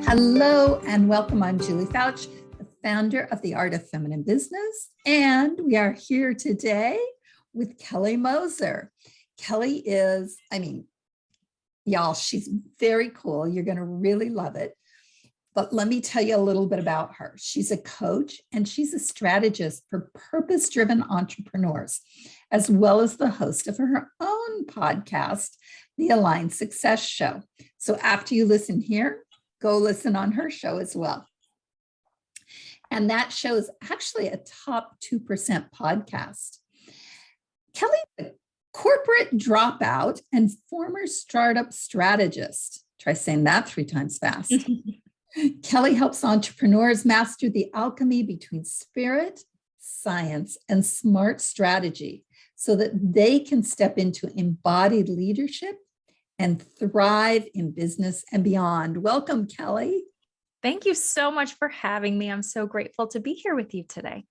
Hello and welcome. I'm Julie Fouch, the founder of The Art of Feminine Business. And we are here today with Kelly Moser. Kelly is, y'all, she's very cool. You're going to really love it. But let me tell you a little bit about her. She's a coach and she's a strategist for purpose-driven entrepreneurs, as well as the host of her own podcast, The Aligned Success Show. So after you listen here, go listen on her show as well. And that show is actually a top 2% podcast. Kelly, a corporate dropout and former startup strategist. Try saying that 3 times fast. Kelly helps entrepreneurs master the alchemy between spirit, science, and smart strategy so that they can step into embodied leadership and thrive in business and beyond. Welcome, Kelly. Thank you so much for having me. I'm so grateful to be here with you today.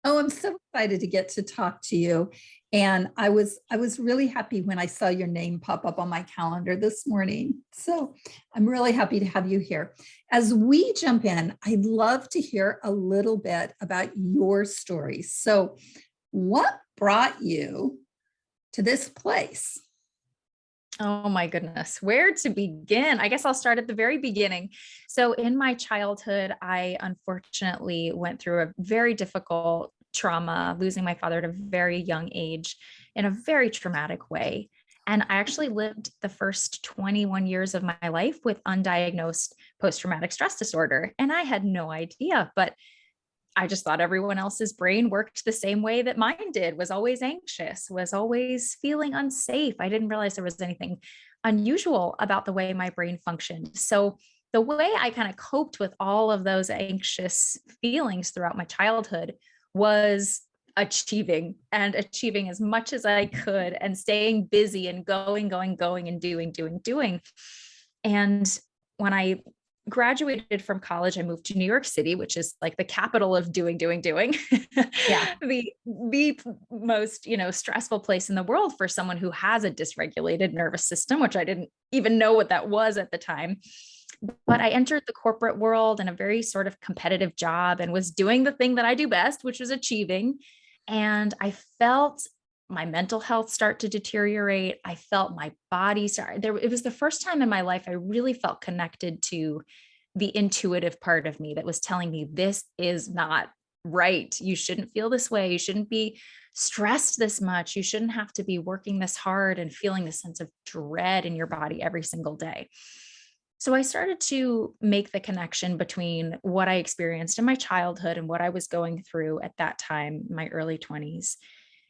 Oh, I'm so excited to get to talk to you. And I was really happy when I saw your name pop up on my calendar this morning. So I'm really happy to have you here. As we jump in, I'd love to hear a little bit about your story. So what brought you to this place? Oh my goodness, where to begin? I guess I'll start at the very beginning. So in my childhood, I unfortunately went through a very difficult trauma, losing my father at a very young age in a very traumatic way. And I actually lived the first 21 years of my life with undiagnosed post-traumatic stress disorder. And I had no idea, but I just thought everyone else's brain worked the same way that mine did, was always anxious, was always feeling unsafe. I didn't realize there was anything unusual about the way my brain functioned. So the way I kind of coped with all of those anxious feelings throughout my childhood was achieving as much as I could and staying busy and going and doing. And when I graduated from college, I moved to New York City, which is like the capital of doing. Yeah. the most, stressful place in the world for someone who has a dysregulated nervous system, which I didn't even know what that was at the time. But I entered the corporate world in a very sort of competitive job and was doing the thing that I do best, which was achieving. And I felt my mental health start to deteriorate. I felt my body start there. It was the first time in my life I really felt connected to the intuitive part of me that was telling me this is not right. You shouldn't feel this way. You shouldn't be stressed this much. You shouldn't have to be working this hard and feeling this sense of dread in your body every single day. So I started to make the connection between what I experienced in my childhood and what I was going through at that time, my early 20s.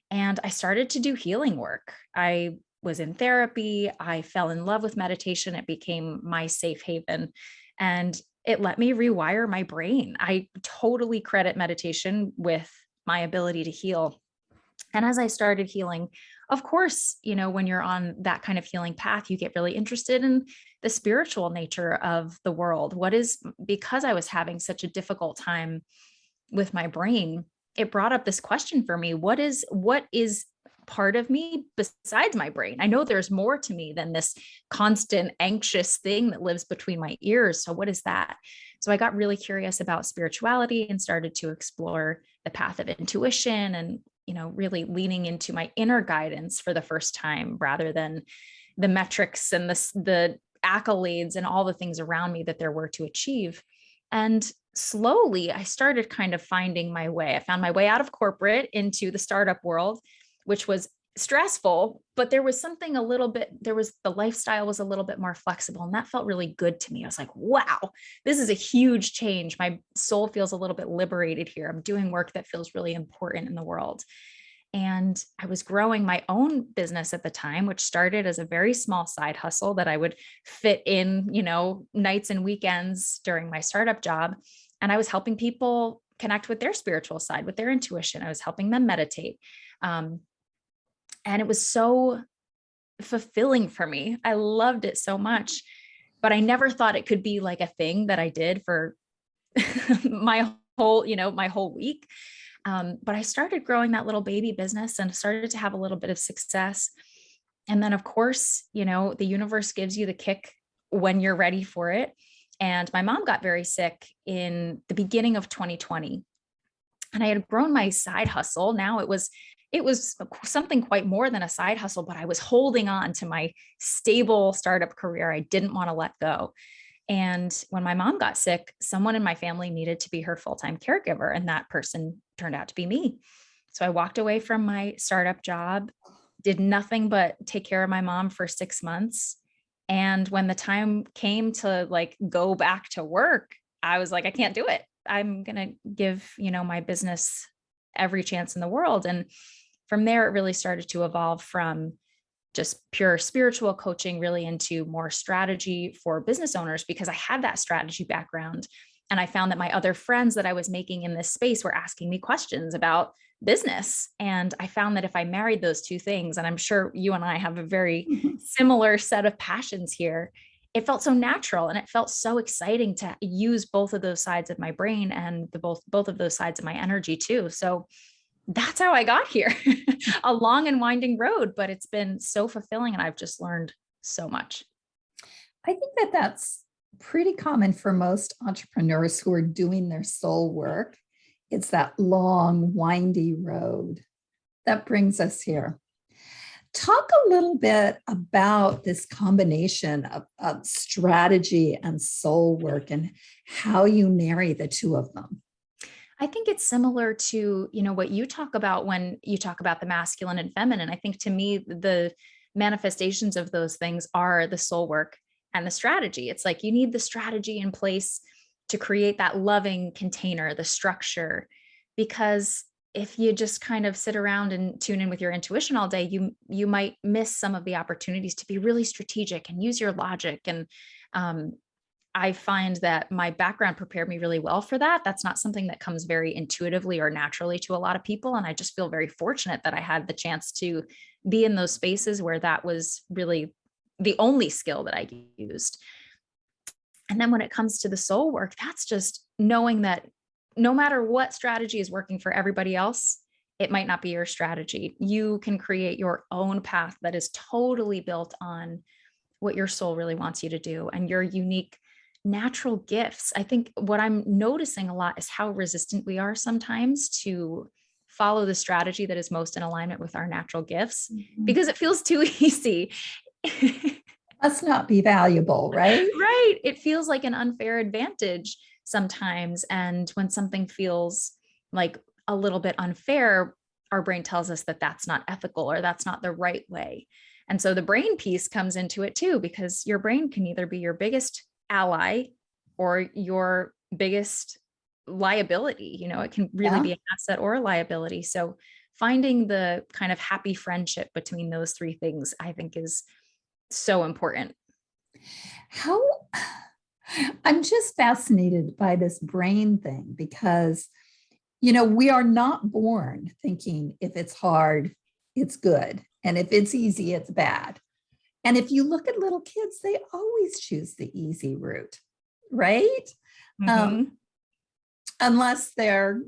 And I started to do healing work. I was in therapy. I fell in love with meditation. It became my safe haven. And it let me rewire my brain. I totally credit meditation with my ability to heal. And as I started healing, of course, when you're on that kind of healing path, you get really interested in the spiritual nature of the world. Because I was having such a difficult time with my brain, it brought up this question for me. What is part of me besides my brain? I know there's more to me than this constant anxious thing that lives between my ears. So what is that? So I got really curious about spirituality and started to explore the path of intuition and, really leaning into my inner guidance for the first time rather than the metrics and the accolades and all the things around me that there were to achieve. And slowly I started kind of finding my way. I found my way out of corporate into the startup world, which was stressful, but there was the lifestyle was a little bit more flexible, and that felt really good to me. I was like, wow, this is a huge change. My soul feels a little bit liberated here. I'm doing work that feels really important in the world. And I was growing my own business at the time, which started as a very small side hustle that I would fit in, nights and weekends during my startup job. And I was helping people connect with their spiritual side, with their intuition. I was helping them meditate. And it was so fulfilling for me. I loved it so much, but I never thought it could be like a thing that I did for my whole week. But I started growing that little baby business and started to have a little bit of success. And then, of course, the universe gives you the kick when you're ready for it. And my mom got very sick in the beginning of 2020. And I had grown my side hustle. Now it was something quite more than a side hustle, but I was holding on to my stable startup career. I didn't want to let go. And when my mom got sick, someone in my family needed to be her full-time caregiver, and that person turned out to be me. So I walked away from my startup job, did nothing but take care of my mom for 6 months. And when the time came to like go back to work, I was like, I can't do it. I'm going to give, my business every chance in the world. And from there, it really started to evolve from just pure spiritual coaching really into more strategy for business owners, because I had that strategy background. And I found that my other friends that I was making in this space were asking me questions about business. And I found that if I married those two things, and I'm sure you and I have a very similar set of passions here, it felt so natural and it felt so exciting to use both of those sides of my brain and both of those sides of my energy too. So that's how I got here. A long and winding road, but it's been so fulfilling and I've just learned so much. I think that that's pretty common for most entrepreneurs who are doing their soul work. It's that long, windy road that brings us here. Talk a little bit about this combination of strategy and soul work and how you marry the two of them. I think it's similar to, what you talk about when you talk about the masculine and feminine. I think to me, the manifestations of those things are the soul work and the strategy. It's like you need the strategy in place to create that loving container, the structure, because if you just kind of sit around and tune in with your intuition all day, you might miss some of the opportunities to be really strategic and use your logic. And I find that my background prepared me really well for that. That's not something that comes very intuitively or naturally to a lot of people. And I just feel very fortunate that I had the chance to be in those spaces where that was really the only skill that I used. And then when it comes to the soul work, that's just knowing that no matter what strategy is working for everybody else, it might not be your strategy. You can create your own path that is totally built on what your soul really wants you to do and your unique natural gifts. I think what I'm noticing a lot is how resistant we are sometimes to follow the strategy that is most in alignment with our natural gifts because it feels too easy. Must not be valuable, right? Right. It feels like an unfair advantage sometimes. And when something feels like a little bit unfair, our brain tells us that that's not ethical or that's not the right way. And so the brain piece comes into it too, because your brain can either be your biggest ally or your biggest liability. It can really be an asset or a liability. So finding the kind of happy friendship between those three things, I think, is so important. How I'm just fascinated by this brain thing because, we are not born thinking if it's hard, it's good. And if it's easy, it's bad. And if you look at little kids, they always choose the easy route, right? Unless they're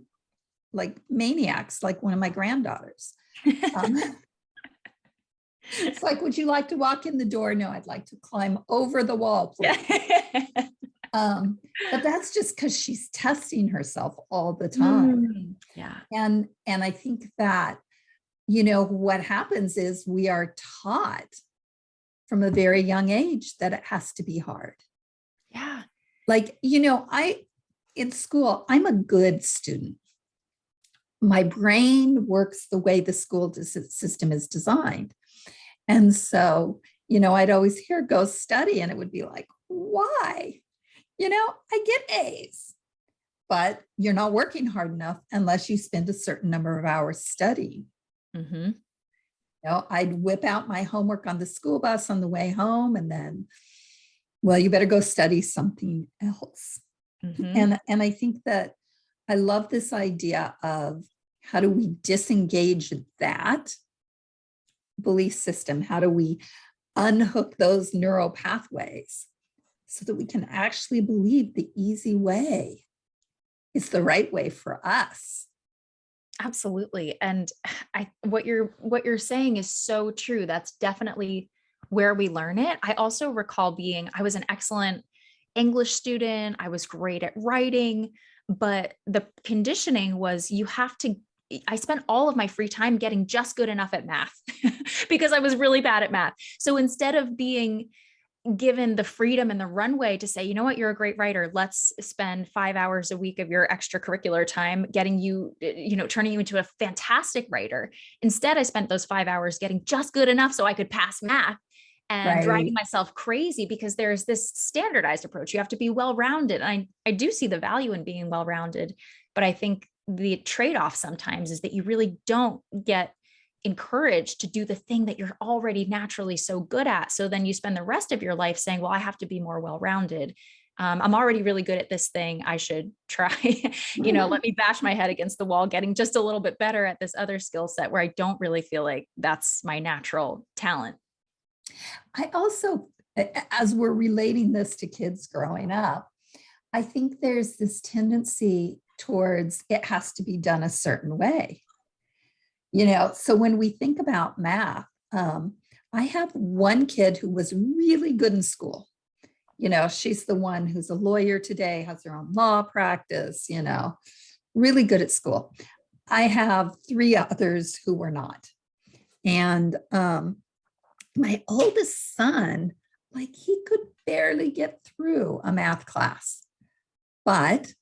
like maniacs, like one of my granddaughters. It's like, would you like to walk in the door? No, I'd like to climb over the wall, please. But that's just because she's testing herself all the time. Yeah. And I think that, what happens is we are taught from a very young age that it has to be hard. Yeah. Like, in school, I'm a good student. My brain works the way the school system is designed. And so, I'd always hear go study and it would be like, why? I get A's, but you're not working hard enough unless you spend a certain number of hours studying. I'd whip out my homework on the school bus on the way home and then, well, you better go study something else. And I think that I love this idea of how do we disengage that belief system? How do we unhook those neural pathways so that we can actually believe the easy way is the right way for us? Absolutely. And what you're saying is so true. That's definitely where we learn it. I also recall I was an excellent English student. I was great at writing, but the conditioning was I spent all of my free time getting just good enough at math because I was really bad at math. So instead of being given the freedom and the runway to say, you know what, you're a great writer, let's spend 5 hours a week of your extracurricular time getting you, turning you into a fantastic writer. Instead, I spent those 5 hours getting just good enough so I could pass math and driving Right. myself crazy because there's this standardized approach. You have to be well-rounded. I do see the value in being well-rounded, but I think the trade-off sometimes is that you really don't get encouraged to do the thing that you're already naturally so good at. So then you spend the rest of your life saying, well, I have to be more well-rounded. I'm already really good at this thing. I should try, let me bash my head against the wall, getting just a little bit better at this other skill set where I don't really feel like that's my natural talent. I also, as we're relating this to kids growing up, I think there's this tendency towards it has to be done a certain way. So when we think about math, I have one kid who was really good in school. She's the one who's a lawyer today, has her own law practice, really good at school. I have three others who were not. And my oldest son, like he could barely get through a math class, but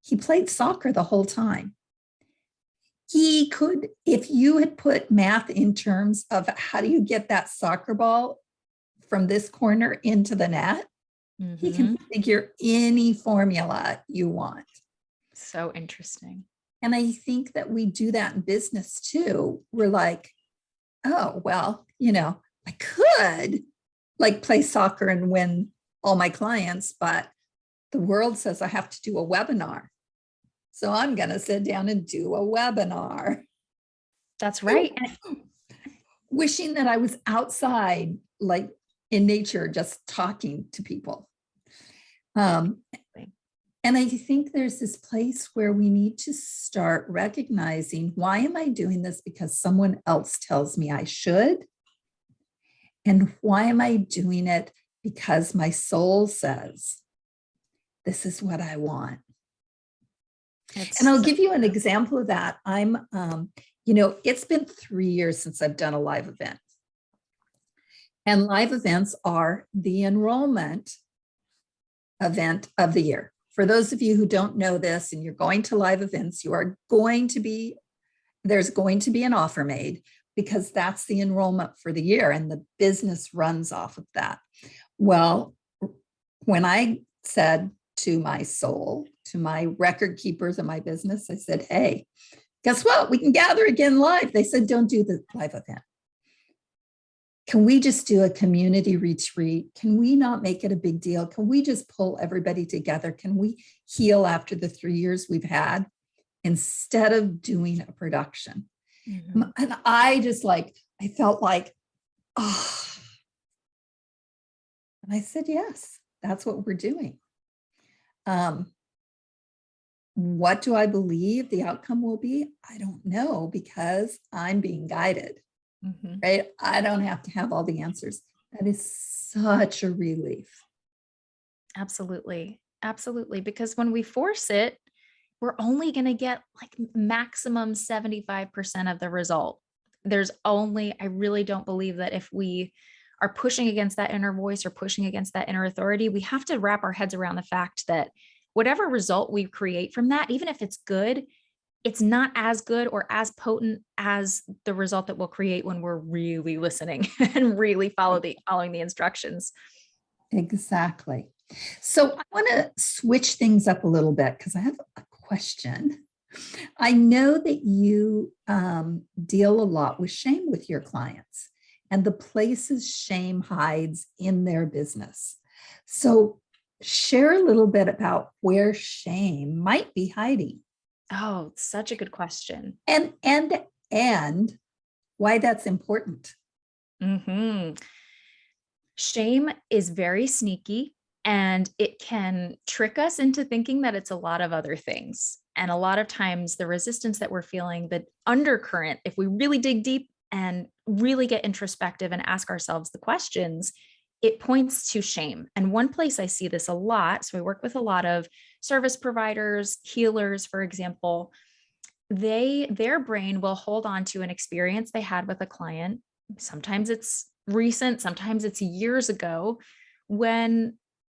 he played soccer the whole time. He could, if you had put math in terms of how do you get that soccer ball from this corner into the net, he can figure any formula you want. So interesting. And I think that we do that in business too. We're like, oh, well, I could like play soccer and win all my clients, but the world says I have to do a webinar. So I'm going to sit down and do a webinar. That's right. Wishing that I was outside, like in nature, just talking to people. And I think there's this place where we need to start recognizing, why am I doing this? Because someone else tells me I should. And why am I doing it? Because my soul says, this is what I want. And I'll give you an example of that. It's been 3 years since I've done a live event. And live events are the enrollment event of the year. For those of you who don't know this and you're going to live events, there's going to be an offer made because that's the enrollment for the year and the business runs off of that. Well, when I said to my soul, to my record keepers of my business, I said, hey, guess what? We can gather again live. They said, don't do the live event. Can we just do a community retreat? Can we not make it a big deal? Can we just pull everybody together? Can we heal after the 3 years we've had instead of doing a production? Mm-hmm. And I felt like, oh. And I said, yes, that's what we're doing. What do I believe the outcome will be? I don't know because I'm being guided, right? I don't have to have all the answers. That is such a relief. Absolutely. Absolutely. Because when we force it, we're only going to get like maximum 75% of the result. I really don't believe that if we are pushing against that inner voice or pushing against that inner authority, we have to wrap our heads around the fact that whatever result we create from that, even if it's good, it's not as good or as potent as the result that we'll create when we're really listening and really following the instructions. Exactly. So I want to switch things up a little bit because I have a question. I know that you deal a lot with shame with your clients and the places shame hides in their business. So share a little bit about where shame might be hiding. Oh, such a good question. And why that's important. Shame is very sneaky and it can trick us into thinking that it's a lot of other things. And a lot of times the resistance that we're feeling, the undercurrent, if we really dig deep and really get introspective and ask ourselves the questions, it points to shame. And one place I see this a lot, so I work with a lot of service providers, healers, for example, their brain will hold on to an experience they had with a client. Sometimes it's recent, sometimes it's years ago, when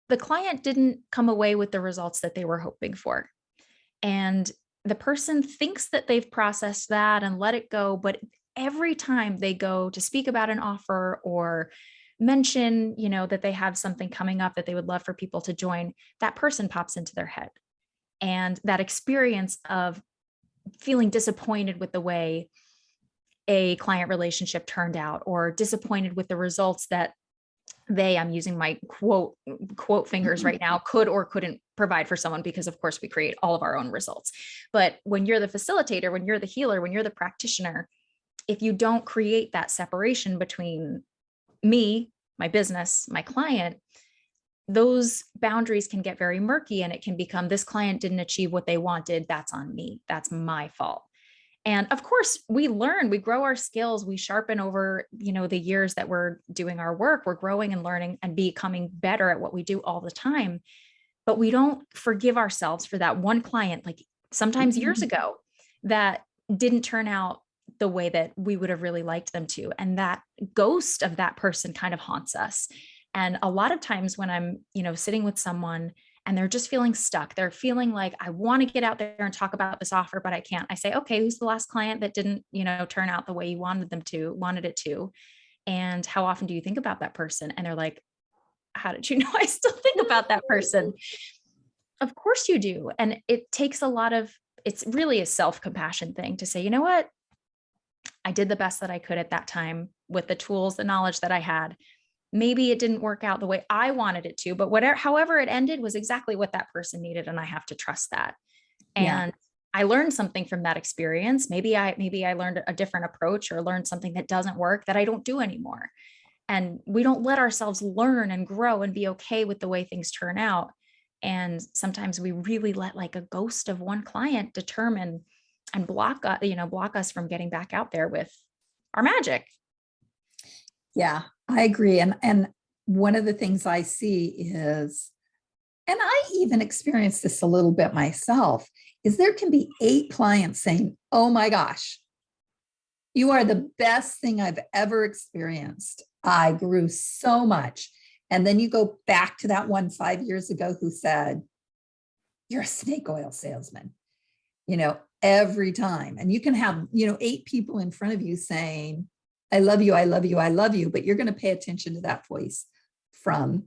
the client didn't come away with the results that they were hoping for. And the person thinks that they've processed that and let it go, but every time they go to speak about an offer or mention, that they have something coming up that they would love for people to join, that person pops into their head. And that experience of feeling disappointed with the way a client relationship turned out, or disappointed with the results that I'm using my quote fingers right now, could or couldn't provide for someone, because of course we create all of our own results. But when you're the facilitator, when you're the healer, when you're the practitioner, if you don't create that separation between me, my business, my client, those boundaries can get very murky, and it can become, this client didn't achieve what they wanted. That's on me. That's my fault. And of course, we learn, we grow our skills, we sharpen over, the years that we're doing our work. We're growing and learning and becoming better at what we do all the time. But we don't forgive ourselves for that one client, like sometimes years ago, that didn't turn out the way that we would have really liked them to. And that ghost of that person kind of haunts us. And a lot of times when I'm, sitting with someone and they're just feeling stuck, they're feeling like, I want to get out there and talk about this offer, but I can't. I say, okay, who's the last client that didn't, turn out the way you wanted it to? And how often do you think about that person? And they're like, how did you know I still think about that person? Of course you do. And it takes it's really a self-compassion thing to say, you know what? I did the best that I could at that time with the tools, the knowledge that I had. Maybe it didn't work out the way I wanted it to, but however it ended was exactly what that person needed. And I have to trust that. Yeah. And I learned something from that experience. Maybe I learned a different approach, or learned something that doesn't work that I don't do anymore. And we don't let ourselves learn and grow and be okay with the way things turn out. And sometimes we really let like a ghost of one client determine and block us from getting back out there with our magic. Yeah, I agree. And one of the things I see is, and I even experienced this a little bit myself, is there can be 8 clients saying, oh my gosh, you are the best thing I've ever experienced. I grew so much. And then you go back to that one 5 years ago who said, you're a snake oil salesman, every time. And you can have, 8 people in front of you saying, I love you, I love you, I love you, but you're going to pay attention to that voice from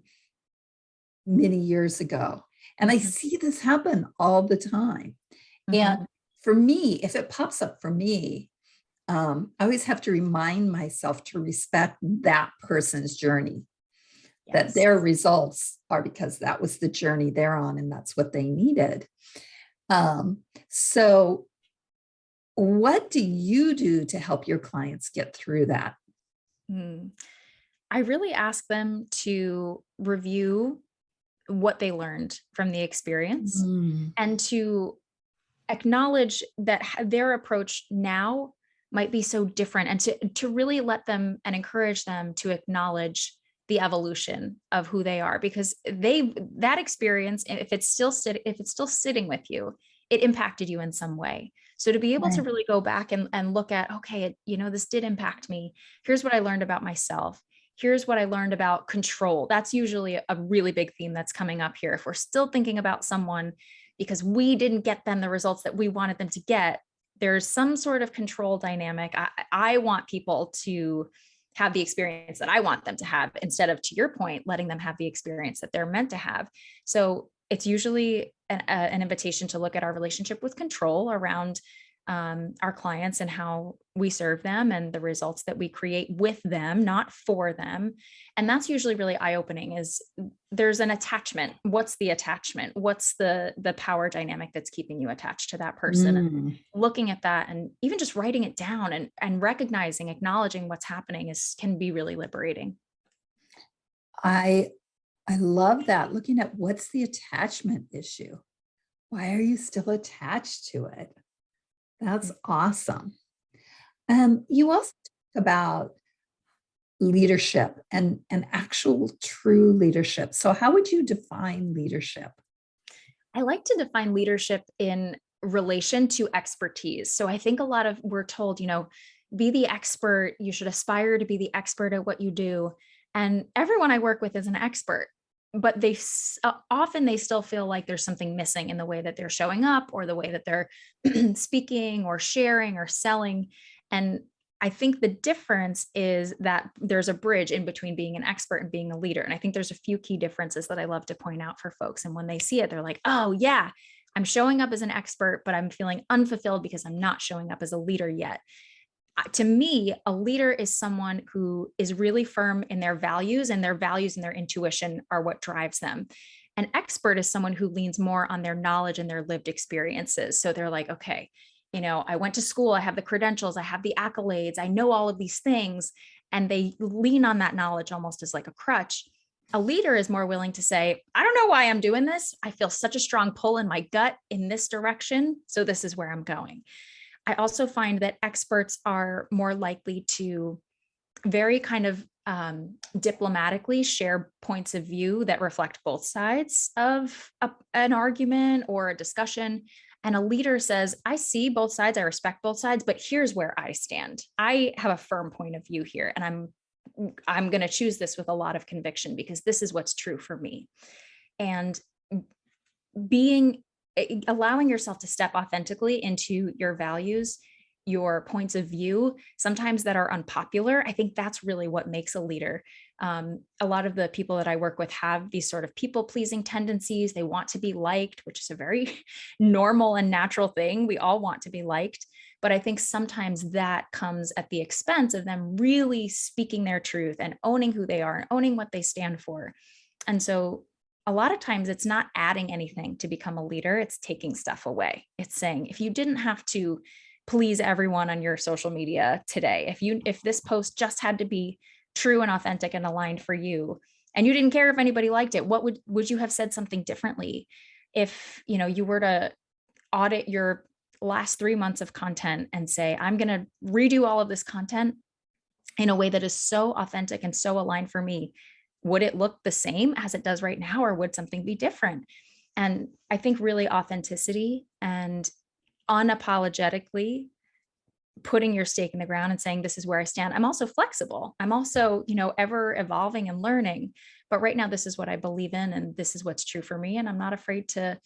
many years ago. And I see this happen all the time. And for me, if it pops up for me, I always have to remind myself to respect that person's journey, that their results are because that was the journey they're on and that's what they needed. So what do you do to help your clients get through that? I really ask them to review what they learned from the experience and to acknowledge that their approach now might be so different, and to really let them and encourage them to acknowledge the evolution of who they are, because that experience, if it's still sitting with you, it impacted you in some way. So to be able to really go back and look at, okay, this did impact me. Here's what I learned about myself. Here's what I learned about control. That's usually a really big theme that's coming up here. If we're still thinking about someone because we didn't get them the results that we wanted them to get, there's some sort of control dynamic. I want people to have the experience that I want them to have, instead of, to your point, letting them have the experience that they're meant to have. So it's usually an invitation to look at our relationship with control around our clients and how we serve them and the results that we create with them, not for them. And that's usually really eye-opening. Is there's an attachment. What's the attachment? What's the power dynamic that's keeping you attached to that person? And looking at that and even just writing it down and recognizing, acknowledging what's happening can be really liberating. I love that. Looking at what's the attachment issue? Why are you still attached to it? That's awesome. You also talk about leadership and actual true leadership. So how would you define leadership? I like to define leadership in relation to expertise. So I think a lot of we're told, be the expert. You should aspire to be the expert at what you do. And everyone I work with is an expert, but often they still feel like there's something missing in the way that they're showing up or the way that they're speaking or sharing or selling. And I think the difference is that there's a bridge in between being an expert and being a leader. And I think there's a few key differences that I love to point out for folks. And when they see it, they're like, oh yeah, I'm showing up as an expert, but I'm feeling unfulfilled because I'm not showing up as a leader yet. To me, a leader is someone who is really firm in their values, and their values and their intuition are what drives them. An expert is someone who leans more on their knowledge and their lived experiences. So they're like, okay, I went to school, I have the credentials, I have the accolades, I know all of these things, and they lean on that knowledge almost as like a crutch. A leader is more willing to say, I don't know why I'm doing this. I feel such a strong pull in my gut in this direction. So this is where I'm going. I also find that experts are more likely to very kind of diplomatically share points of view that reflect both sides of an argument or a discussion. And a leader says, I see both sides, I respect both sides, but here's where I stand. I have a firm point of view here, and I'm going to choose this with a lot of conviction because this is what's true for me. And allowing yourself to step authentically into your values, your points of view, sometimes that are unpopular. I think that's really what makes a leader. A lot of the people that I work with have these sort of people-pleasing tendencies. They want to be liked, which is a very normal and natural thing. We all want to be liked. But I think sometimes that comes at the expense of them really speaking their truth and owning who they are and owning what they stand for. And so a lot of times it's not adding anything to become a leader. It's taking stuff away. It's saying, if you didn't have to please everyone on your social media today, if this post just had to be true and authentic and aligned for you, and you didn't care if anybody liked it, what would you have said something differently? If, you were to audit your last 3 months of content and say, I'm going to redo all of this content in a way that is so authentic and so aligned for me, would it look the same as it does right now, or would something be different? And I think really authenticity and unapologetically putting your stake in the ground and saying, this is where I stand. I'm also flexible. I'm also, ever evolving and learning. But right now, this is what I believe in, and this is what's true for me. And I'm not afraid to,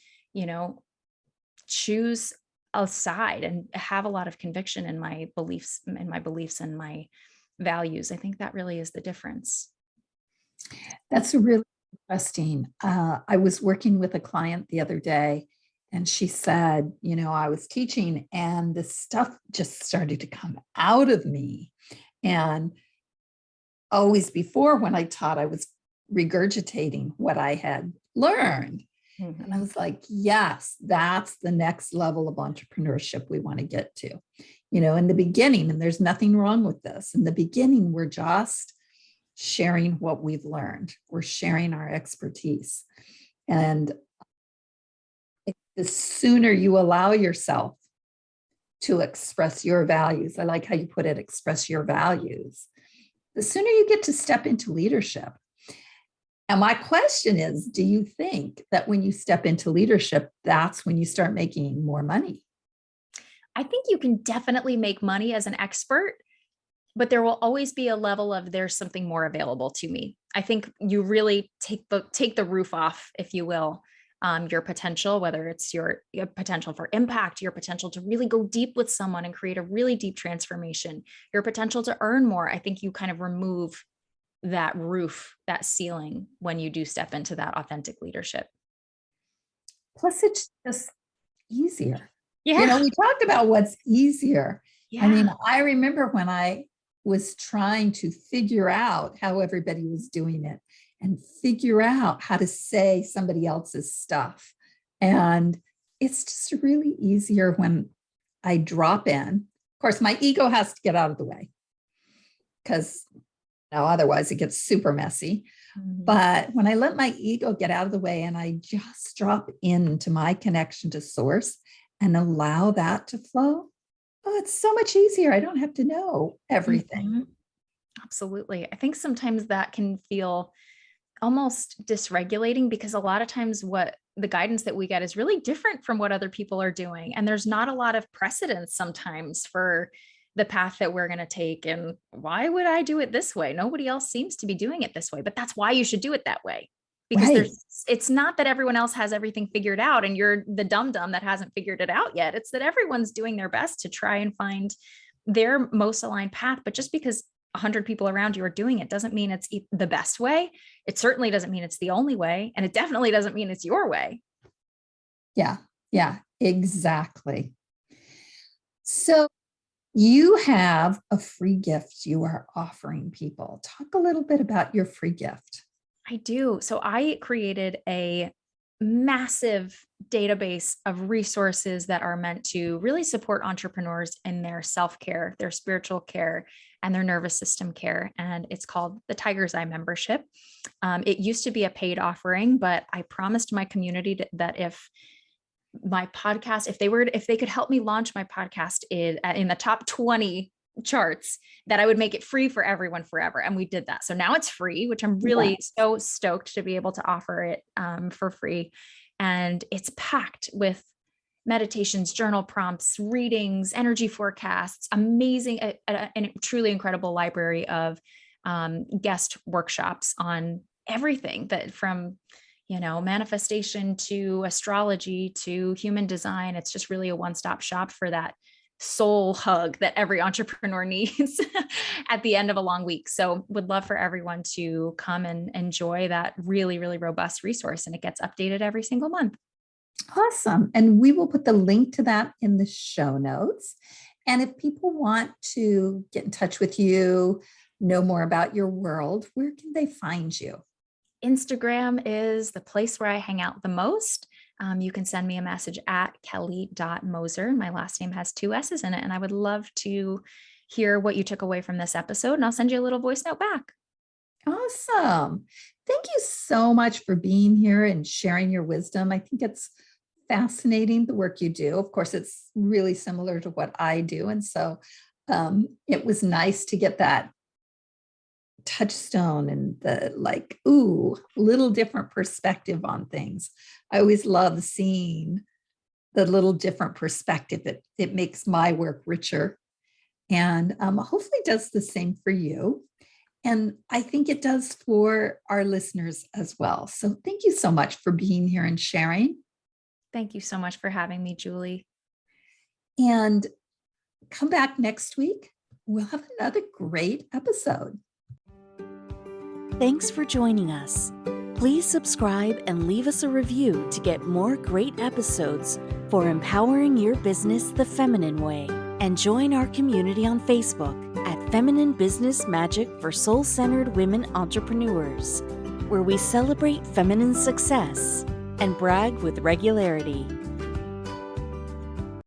choose a side and have a lot of conviction in my beliefs and my values. I think that really is the difference. That's really interesting. I was working with a client the other day, and she said, I was teaching and this stuff just started to come out of me. And always before, when I taught, I was regurgitating what I had learned. Mm-hmm. And I was like, yes, that's the next level of entrepreneurship we want to get to. In the beginning, and there's nothing wrong with this, in the beginning, we're just sharing what we've learned. We're sharing our expertise. And the sooner you allow yourself to express your values, I like how you put it, express your values, the sooner you get to step into leadership. And my question is, do you think that when you step into leadership, that's when you start making more money? I think you can definitely make money as an expert, but there will always be a level of there's something more available to me. I think you really take the roof off, if you will, your potential, whether it's your potential for impact, your potential to really go deep with someone and create a really deep transformation, your potential to earn more. I think you kind of remove that roof, that ceiling, when you do step into that authentic leadership. Plus, it's just easier. Yeah. We talked about what's easier. Yeah. I mean, I remember when I was trying to figure out how everybody was doing it and figure out how to say somebody else's stuff. And it's just really easier when I drop in. Of course, my ego has to get out of the way because otherwise it gets super messy. Mm-hmm. But when I let my ego get out of the way and I just drop into my connection to source and allow that to flow, it's so much easier. I don't have to know everything. Mm-hmm. Absolutely. I think sometimes that can feel almost dysregulating because a lot of times what the guidance that we get is really different from what other people are doing. And there's not a lot of precedence sometimes for the path that we're going to take. And why would I do it this way? Nobody else seems to be doing it this way, but that's why you should do it that way. Because Right. it's not that everyone else has everything figured out and you're the dum-dum that hasn't figured it out yet. It's that everyone's doing their best to try and find their most aligned path. But just because 100 people around you are doing it doesn't mean it's the best way. It certainly doesn't mean it's the only way. And it definitely doesn't mean it's your way. Yeah. Yeah, exactly. So you have a free gift you are offering people. Talk a little bit about your free gift. I do. So I created a massive database of resources that are meant to really support entrepreneurs in their self-care, their spiritual care, and their nervous system care. And it's called the Tiger's Eye membership. It used to be a paid offering, but I promised my community that if my podcast, if they could help me launch my podcast in the top 20 charts, that I would make it free for everyone forever. And we did that. So now it's free, which I'm really so stoked to be able to offer it for free. And it's packed with meditations, journal prompts, readings, energy forecasts, amazing, and truly incredible library of guest workshops on everything that from, manifestation to astrology to human design. It's just really a one-stop shop for that soul hug that every entrepreneur needs at the end of a long week. So would love for everyone to come and enjoy that really, really robust resource. And it gets updated every single month. Awesome. And we will put the link to that in the show notes. And if people want to get in touch with you, know more about your world, where can they find you? Instagram is the place where I hang out the most. You can send me a message at kelly.moser. My last name has 2 S's in it. And I would love to hear what you took away from this episode. And I'll send you a little voice note back. Awesome. Thank you so much for being here and sharing your wisdom. I think it's fascinating, the work you do. Of course, it's really similar to what I do. And so it was nice to get that touchstone and the little different perspective on things. I always love seeing the little different perspective. It makes my work richer, and hopefully does the same for you. And I think it does for our listeners as well. So thank you so much for being here and sharing. Thank you so much for having me, Julie. And come back next week. We'll have another great episode. Thanks for joining us. Please subscribe and leave us a review to get more great episodes for empowering your business the feminine way. And join our community on Facebook at Feminine Business Magic for Soul-Centered Women Entrepreneurs, where we celebrate feminine success and brag with regularity.